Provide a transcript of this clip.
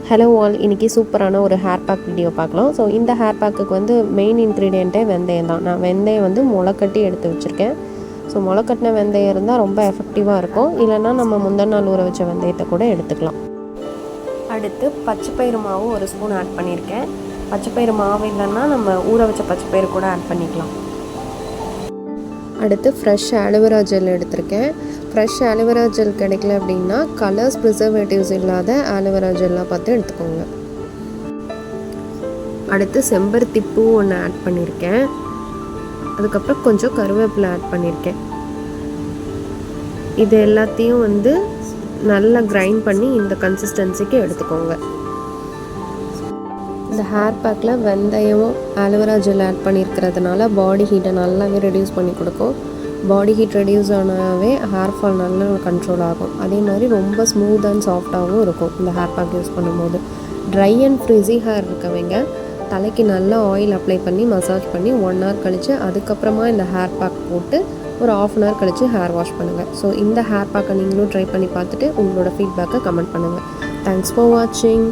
Hello all, இன்றைக்கி சூப்பரான ஒரு ஹேர் பேக் வீடியோ பார்க்கலாம். ஸோ இந்த ஹேர் பேக்குக்கு வந்து மெயின் இன்க்ரீடியண்ட்டே வெந்தயம் தான். நான் வெந்தயம் வந்து முளைக்கட்டி எடுத்து வச்சுருக்கேன். ஸோ முளைக்கட்டின வெந்தயம் இருந்தால் ரொம்ப எஃபெக்டிவாக இருக்கும். இல்லைன்னா நம்ம முந்தின நாள் ஊற வச்ச வெந்தயத்தை கூட எடுத்துக்கலாம். அடுத்து பச்சைப்பயிறு மாவு ஒரு ஸ்பூன் ஆட் பண்ணியிருக்கேன். பச்சைப்பயிறு மாவு இல்லைன்னா நம்ம ஊற வச்ச பச்சைப்பயிறு கூட ஆட் பண்ணிக்கலாம். அடுத்து ஃப்ரெஷ் ஆலோவேரா ஜெல் எடுத்திருக்கேன். ஃப்ரெஷ் ஆலோவேரா ஜெல் கிடைக்கல அப்படின்னா கலர்ஸ் ப்ரிசர்வேட்டிவ்ஸ் இல்லாத ஆலோவேரா ஜெல்லாக பார்த்து எடுத்துக்கோங்க. அடுத்து செம்பருத்தி பூ ஒன்று ஆட் பண்ணியிருக்கேன். அதுக்கப்புறம் கொஞ்சம் கருவேப்பிலை ஆட் பண்ணியிருக்கேன். இது எல்லாத்தையும் வந்து நல்லா கிரைண்ட் பண்ணி இந்த கன்சிஸ்டன்சிக்கு எடுத்துக்கோங்க. இந்த ஹேர் பேக்கில் வெந்தயம் ஆலோவேரா ஜெல் ஆட் பண்ணியிருக்கிறதுனால பாடி ஹீட்டை நல்லாவே ரெடியூஸ் பண்ணி கொடுக்கும். பாடி ஹீட் ரெடியூஸ் ஆனாவே ஹேர் ஃபால் நல்லா கண்ட்ரோல் ஆகும். அதே மாதிரி ரொம்ப ஸ்மூத் அண்ட் சாஃப்டாகவும் இருக்கும் இந்த ஹேர் பேக் யூஸ் பண்ணும்போது. ட்ரை அண்ட் ஃப்ரிஸி ஹேர் இருக்கவங்க தலைக்கு நல்லா ஆயில் அப்ளை பண்ணி மசாஜ் பண்ணி 1 hour கழித்து அதுக்கப்புறமா இந்த ஹேர் பேக் போட்டு ஒரு 1/2 hour கழித்து ஹேர் வாஷ் பண்ணுங்கள். ஸோ இந்த ஹேர் பேக்கை நீங்களும் ட்ரை பண்ணி பார்த்துட்டு உங்களோட ஃபீட்பேக்கை கமெண்ட் பண்ணுங்கள். தேங்க்ஸ் ஃபார் வாட்சிங்.